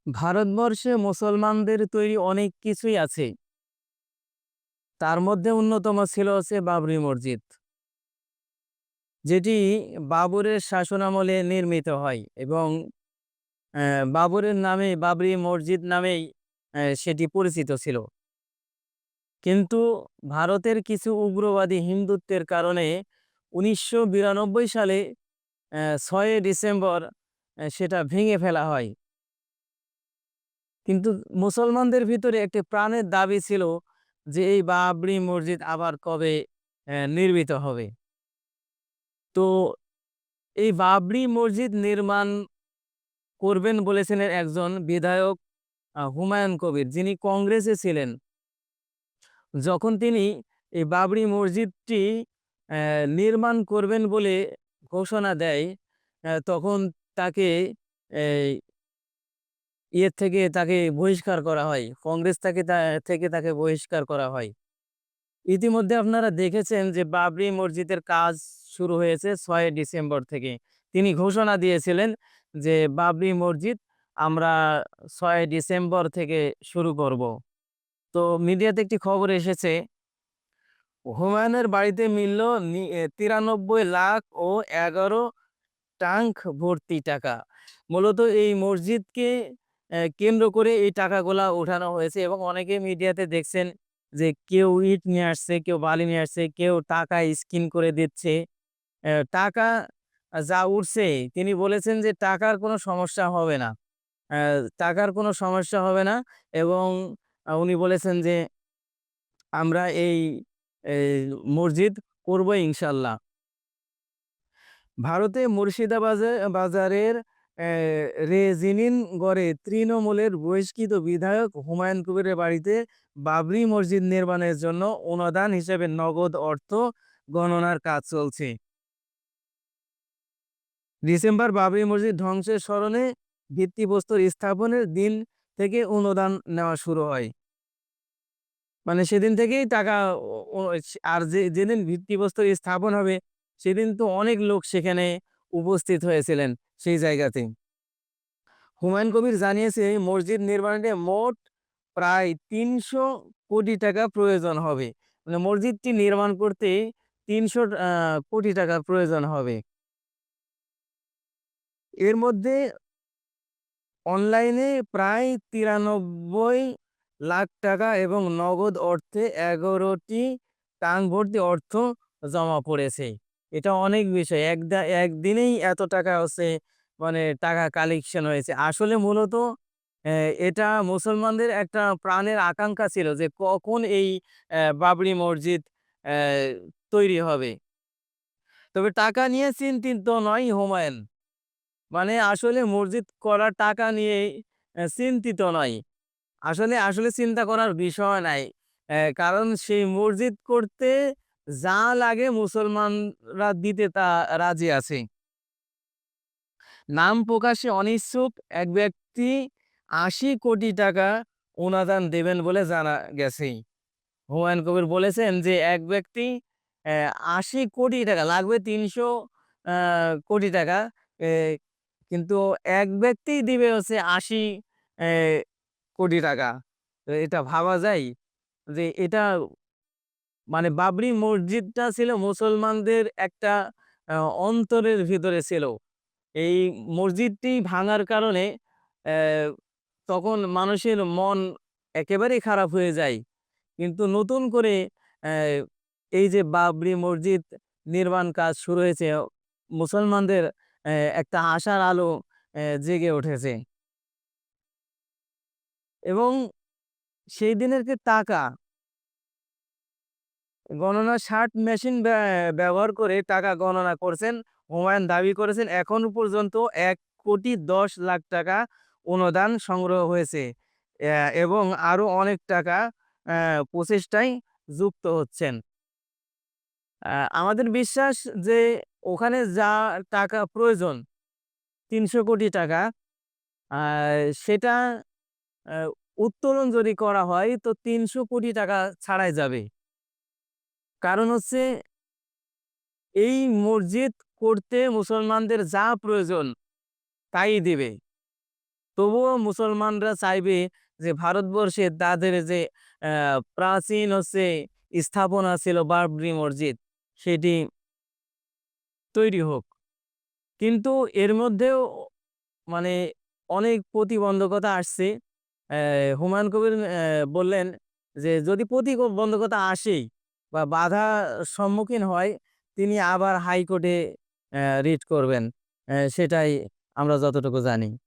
ভারতবর্ষে মুসলমানদের তৈরি অনেক কিছুই আছে। তার মধ্যে অন্যতম ছিল হচ্ছে বাবরি মসজিদ, যেটি বাবরের শাসনামলে নির্মিত হয় এবং বাবরের নামে বাবরি মসজিদ নামেই সেটি পরিচিত ছিল। কিন্তু ভারতের কিছু উগ্রবাদী হিন্দুত্বের কারণে ১৯৯২ সালে ৬ ডিসেম্বর সেটা ভেঙে ফেলা হয়। কিন্তু মুসলমানদের ভিতরে একটি প্রাণের দাবি ছিল যে এই বাবরি মসজিদ আবার কবে নির্মিত হবে। তো এই বাবরি মসজিদ নির্মাণ করবেন বলেছিলেন একজন বিধায়ক হুমায়ুন কবির, যিনি কংগ্রেসে ছিলেন। যখন তিনি এই বাবরি মসজিদটি নির্মাণ করবেন বলে ঘোষণা দেয়, তখন তাকে এই তাকে বহিষ্কার করা হয়। কংগ্রেস থেকে তাকে বহিষ্কার করা হয়। ইতিমধ্যে আপনারা দেখেছেন যে বাবরি মসজিদের কাজ শুরু হয়েছে ৬ ডিসেম্বর থেকে। তিনি ঘোষণা দিয়েছিলেন যে বাবরি মসজিদ আমরা ৬ ডিসেম্বর থেকে শুরু করব। তো মিডিয়াতে একটি খবর এসেছে, হুমায়ুনের বাড়িতে মিলল ৯৩ লাখ ও ১১ ট্যাঙ্ক ভর্তি টাকা। মূলত এই মসজিদকে কেন্দ্র করে এই টাকাগুলা উঠানো হয়েছে এবং অনেকে মিডিয়াতে দেখছেন যে কেউ ইট নিয়ে আসছে, কেউ বালি নিয়ে আসছে, কেউ টাকা স্কিন করে দিচ্ছে। টাকা যা উঠছে, তিনি বলেছেন যে টাকার কোনো সমস্যা হবে না। অ্যা টাকার কোনো সমস্যা হবে না এবং উনি বলেছেন যে আমরা এই মসজিদ করবো ইনশাল্লাহ। ভারতে বাজারের রেজিনগড়ে তৃণমূলের বহিষ্কৃত বিধায়ক হুমায়ুন কবিরের বাড়িতে বাবরি মসজিদ নির্মাণের জন্য অনুদান হিসেবে নগদ অর্থ গণনার কাজ চলছে। ডিসেম্বর বাবরি মসজিদ ধ্বংসের স্মরণে ভিত্তিপ্রস্তর স্থাপনের দিন থেকে অনুদান নেওয়া শুরু হয়। মানে সেদিন থেকেই টাকা ও ও আর যেদিন ভিত্তিপ্রস্তর স্থাপন হবে সেদিন তো অনেক লোক সেখানে উপস্থিত হয়েছিলেন সেই জায়গাতে। হুমায়ুন কবির জানিয়েছে মসজিদ নির্মাণে মোট প্রায় ৩০০ কোটি টাকা প্রয়োজন হবে। মানে মসজিদটি নির্মাণ করতে ৩০০ কোটি টাকা প্রয়োজন হবে। এর মধ্যে অনলাইনে প্রায় ৯৩ লাখ টাকা এবং নগদ অর্থে ১১টি ট্যাঙ্ক ভর্তি অর্থ জমা পড়েছে। এটা অনেক বিষয়। একদিনেই এত টাকা হচ্ছে, মানে টাকা কালেকশন হয়েছে। আসলে মূলত এটা মুসলমানদের একটা প্রাণের আকাঙ্ক্ষা ছিল যে কখন এই বাবরি মসজিদ অ্যা তৈরি হবে। তবে টাকা নিয়ে চিন্তিত নয় হুমায়ুন। মানে আসলে মসজিদ করার টাকা নিয়ে চিন্তিত নয়। আসলে চিন্তা করার বিষয় নাই। কারণ সেই মসজিদ করতে যা লাগে মুসলমানরা দিতে তা রাজি আছে। নাম প্রকাশে অনিচ্ছুক এক ব্যক্তি ৮০ কোটি টাকা অনুদান দেবেন বলে জানা গেছে। হুমায়ুন কবির বলেছেন যে এক ব্যক্তি ৮০ কোটি টাকা লাগবে, ৩০০ আ কোটি টাকা। এ কিন্তু এক ব্যক্তিই দিবে হচ্ছে ৮০ এ কোটি টাকা। তো এটা ভাবা যায় যে এটা, মানে বাবরি মসজিদটা ছিল মুসলমানদের একটা আ অন্তরের ভিতরে ছিল। এই মসজিদটি ভাঙার কারণে অ্যা তখন মানুষের মন একেবারেই খারাপ হয়ে যায়। কিন্তু নতুন করে অ্যা এই যে বাবরি মসজিদ নির্মাণ কাজ শুরু হয়েছে, মুসলমানদের একটা আশার আলো জেগে উঠেছে এবং সেই দিনের যে টাকা গণনা ৬০ মেশিন ব্যবহার করে টাকা গণনা করছেন। হুমায়ুন দাবি করেছেন এখন পর্যন্ত ১,১০,০০,০০০ টাকা অনুদান সংগ্রহ হয়েছে এবং আরো অনেক টাকা প্রচেষ্টায় যুক্ত হচ্ছেন। আমাদের বিশ্বাস যে ওখানে যা টাকা প্রয়োজন ৩০০ কোটি টাকা, আ সেটা আ উত্তোলন যদি করা হয় তো ৩০০ কোটি টাকা ছাড়াই যাবে। কারণ হচ্ছে এই মসজিদ করতে মুসলমানদের যা প্রয়োজন তাই দিবে। তবুও মুসলমানরা চাইবে যে ভারতবর্ষে তাদের যে প্রাচীন স্থাপনা ছিল বাবরি মসজিদ, সেটি তৈরি হোক। কিন্তু এর মধ্যেও মানে অনেক প্রতিবন্ধকতা আসছে। হুমায়ুন কবির বললেন যে যদি প্রতিবন্ধকতা আসেই বা বাধার সম্মুখীন হয়, তিনি আবার হাইকোর্টে রিট করবেন। সেটাই আমরা যতটুকু জানি।